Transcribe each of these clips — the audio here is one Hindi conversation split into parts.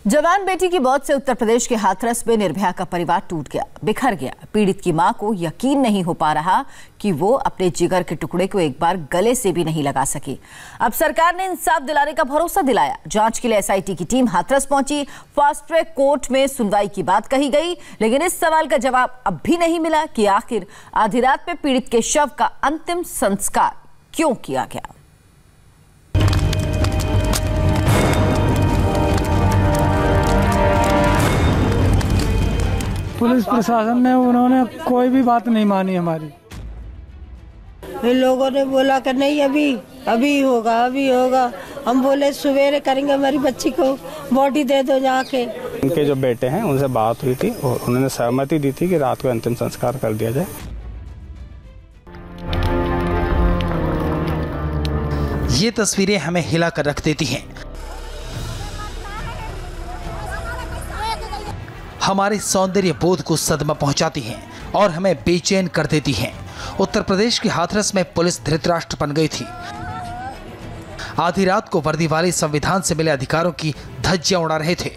जवान बेटी की मौत से उत्तर प्रदेश के हाथरस में निर्भया का परिवार टूट गया, बिखर गया। पीड़ित की मां को यकीन नहीं हो पा रहा कि वो अपने जिगर के टुकड़े को एक बार गले से भी नहीं लगा सकी। अब सरकार ने इंसाफ दिलाने का भरोसा दिलाया। जांच के लिए एसआईटी की टीम हाथरस पहुंची। फास्ट ट्रैक कोर्ट में सुनवाई की बात कही गई, लेकिन इस सवाल का जवाब अब भी नहीं मिला कि आखिर आधी रात में पीड़ित के शव का अंतिम संस्कार क्यों किया गया। पुलिस प्रशासन ने उन्होंने कोई भी बात नहीं मानी हमारी। इन लोगों ने बोला कि नहीं अभी होगा। हम बोले सवेरे करेंगे, हमारी बच्ची को बॉडी दे दो जाके। उनके जो बेटे हैं उनसे बात हुई थी और उन्होंने सहमति दी थी कि रात को अंतिम संस्कार कर दिया जाए। ये तस्वीरें हमें हिला कर रख देती हैं। हमारे सौंदर्य बोध को सदमा पहुंचाती हैं और हमें बेचैन कर देती हैं। उत्तर प्रदेश के हाथरस में पुलिस धृतराष्ट्र बन गई थी। आधी रात को वर्दी वाले संविधान से मिले अधिकारों की धज्जियां उड़ा रहे थे।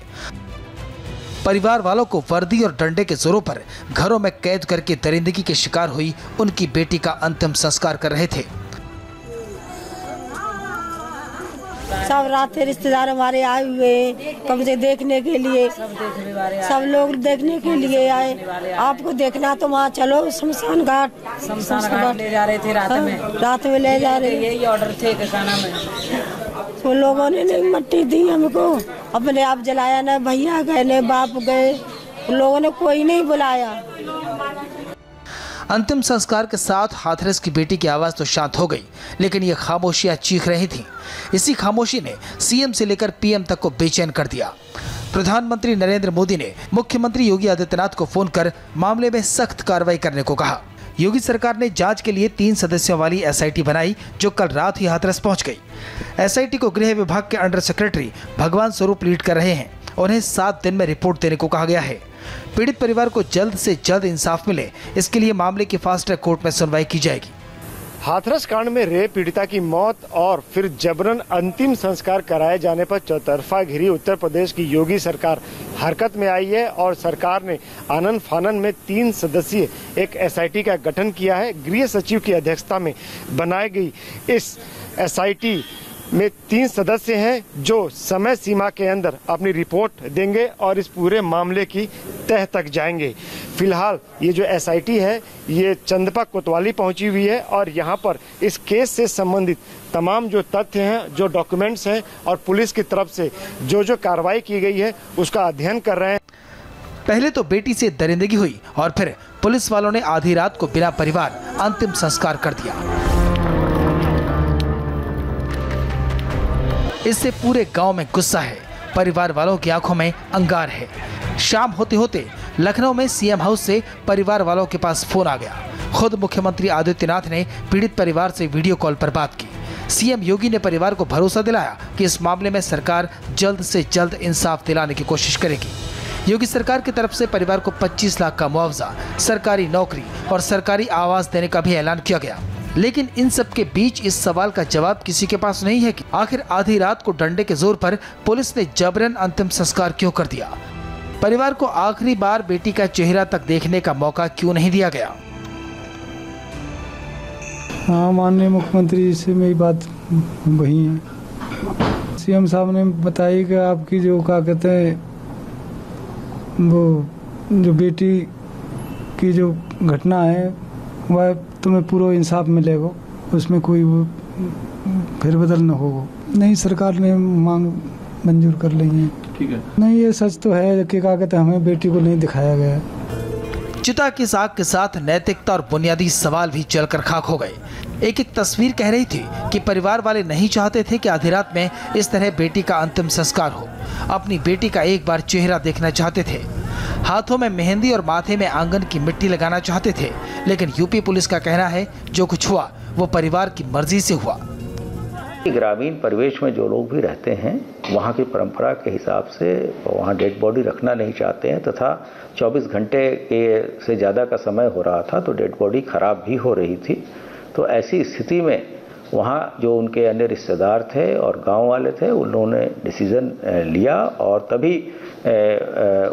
परिवार वालों को वर्दी और डंडे के जोरों पर घरों में कैद करके दरिंदगी के शिकार हुई उनकी बेटी का अंतिम संस्कार कर रहे थे। सब रात के रिश्तेदार हमारे आए हुए कब्जे देखने के लिए, सब लोग देखने के लिए आए। आपको देखना तो वहाँ चलो, शमशान घाट ले जा रहे थे। रात में ले जा रहे, यही ऑर्डर थे खाना में। तो लोगों ने नहीं मट्टी दी हमको, अपने आप जलाया। न भैया गए न बाप गए, लोगों ने कोई नहीं बुलाया। अंतिम संस्कार के साथ हाथरस की बेटी की आवाज तो शांत हो गई, लेकिन ये खामोशियां चीख रही थीं। इसी खामोशी ने सीएम से लेकर पीएम तक को बेचैन कर दिया। प्रधानमंत्री नरेंद्र मोदी ने मुख्यमंत्री योगी आदित्यनाथ को फोन कर मामले में सख्त कार्रवाई करने को कहा। योगी सरकार ने जांच के लिए 3 सदस्यों वाली एसआईटी बनाई, जो कल रात ही हाथरस पहुंच गई। एसआईटी को गृह विभाग के अंडर सेक्रेटरी भगवान स्वरूप लीड कर रहे हैं। उन्हें 7 दिन में रिपोर्ट देने को कहा गया है। पीड़ित परिवार को जल्द से जल्द इंसाफ मिले, इसके लिए मामले की फास्ट ट्रैक कोर्ट में सुनवाई की जाएगी। हाथरस कांड में रेप पीड़िता की मौत और फिर जबरन अंतिम संस्कार कराए जाने पर चौतरफा घिरी उत्तर प्रदेश की योगी सरकार हरकत में आई है और सरकार ने आनन फानन में 3 सदस्यीय एक एसआईटी का गठन किया है। गृह सचिव की अध्यक्षता में बनाई गई इस एसआईटी में 3 सदस्य हैं जो समय सीमा के अंदर अपनी रिपोर्ट देंगे और इस पूरे मामले की तह तक जाएंगे। फिलहाल ये जो एसआईटी है ये चंदपा कोतवाली पहुंची हुई है और यहाँ पर इस केस से संबंधित तमाम जो तथ्य हैं, जो डॉक्यूमेंट्स हैं और पुलिस की तरफ से जो कार्रवाई की गई है उसका अध्ययन कर रहे हैं। पहले तो बेटी से दरिंदगी हुई और फिर पुलिस वालों ने आधी रात को बिना परिवार अंतिम संस्कार कर दिया। इससे पूरे गांव में गुस्सा है, परिवार वालों की आंखों में अंगार है। शाम होते होते लखनऊ में सीएम हाउस से परिवार वालों के पास फोन आ गया। खुद मुख्यमंत्री आदित्यनाथ ने पीड़ित परिवार से वीडियो कॉल पर बात की। सीएम योगी ने परिवार को भरोसा दिलाया कि इस मामले में सरकार जल्द से जल्द इंसाफ दिलाने की कोशिश करेगी। योगी सरकार की तरफ से परिवार को 25 लाख का मुआवजा, सरकारी नौकरी और सरकारी आवास देने का भी ऐलान किया गया। लेकिन इन सब के बीच इस सवाल का जवाब किसी के पास नहीं है कि आखिर आधी रात को डंडे के जोर पर पुलिस ने जबरन अंतिम संस्कार क्यों कर दिया। परिवार को आखिरी बार बेटी का चेहरा तक देखने का मौका क्यों नहीं दिया गया। हाँ, माननीय मुख्यमंत्री से मेरी बात वही है। सीएम साहब ने बताई कि आपकी जो क्या कहते हैं वो जो बेटी की जो घटना है वह तुम्हें पूरा इंसाफ मिलेगा, उसमें कोई फेरबदल न होगा। नहीं, सरकार ने मांग मंजूर कर ली है। ठीक है। नहीं, ये सच तो है कि क्या कहते हैं हमें बेटी को नहीं दिखाया गया। चिता की आग के साथ नैतिकता और बुनियादी सवाल भी जलकर खाक हो गए। एक तस्वीर कह रही थी कि परिवार वाले नहीं चाहते थे कि आधी रात में इस तरह बेटी का अंतिम संस्कार हो। अपनी बेटी का एक बार चेहरा देखना चाहते थे, हाथों में मेहंदी और माथे में आंगन की मिट्टी लगाना चाहते थे। लेकिन यूपी पुलिस का कहना है जो कुछ हुआ वो परिवार की मर्जी से हुआ। ग्रामीण परिवेश में जो लोग भी रहते हैं वहाँ की परंपरा के हिसाब से वहाँ डेड बॉडी रखना नहीं चाहते हैं तथा 24 घंटे के से ज़्यादा का समय हो रहा था तो डेड बॉडी खराब भी हो रही थी। तो ऐसी स्थिति में वहाँ जो उनके अन्य रिश्तेदार थे और गांव वाले थे, उन्होंने डिसीजन लिया और तभी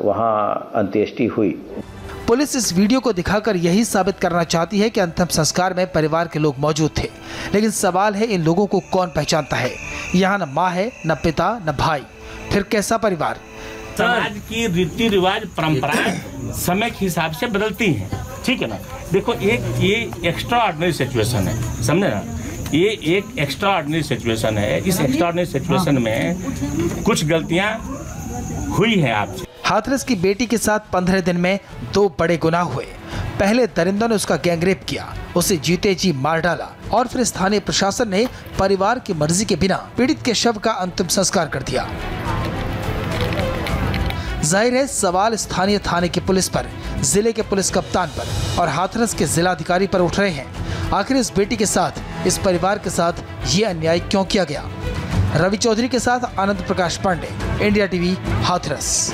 वहाँ अंत्येष्टि हुई। पुलिस इस वीडियो को दिखाकर यही साबित करना चाहती है कि अंतिम संस्कार में परिवार के लोग मौजूद थे, लेकिन सवाल है इन लोगों को कौन पहचानता है। यहाँ न माँ है, न पिता, न भाई, फिर कैसा परिवार। समाज की रीति रिवाज परंपराएं समय के हिसाब से बदलती हैं, ठीक है ना। देखो ये एक्स्ट्रा ऑर्डिनरी सिचुएशन है, समझे ना, ये एक एक्स्ट्रा ऑर्डिनरी सिचुएशन है। इस एक्स्ट्रा ऑर्डिनरी सिचुएशन में कुछ गलतियां हुई है आपसे। हाथरस की बेटी के साथ 15 दिन में 2 बड़े गुनाह हुए। पहले दरिंदों ने उसका गैंगरेप किया, उसे जीते जी मार डाला और फिर स्थानीय प्रशासन ने परिवार की मर्जी के बिना पीड़ित के शव का अंतिम संस्कार कर दिया। जाहिर है सवाल स्थानीय थाने की पुलिस पर, जिले के पुलिस कप्तान पर और हाथरस के जिलाधिकारी पर उठ रहे हैं। आखिर इस बेटी के साथ, इस परिवार के साथ ये अन्याय क्यों किया गया। रवि चौधरी के साथ आनंद प्रकाश पांडे, इंडिया टीवी, हाथरस।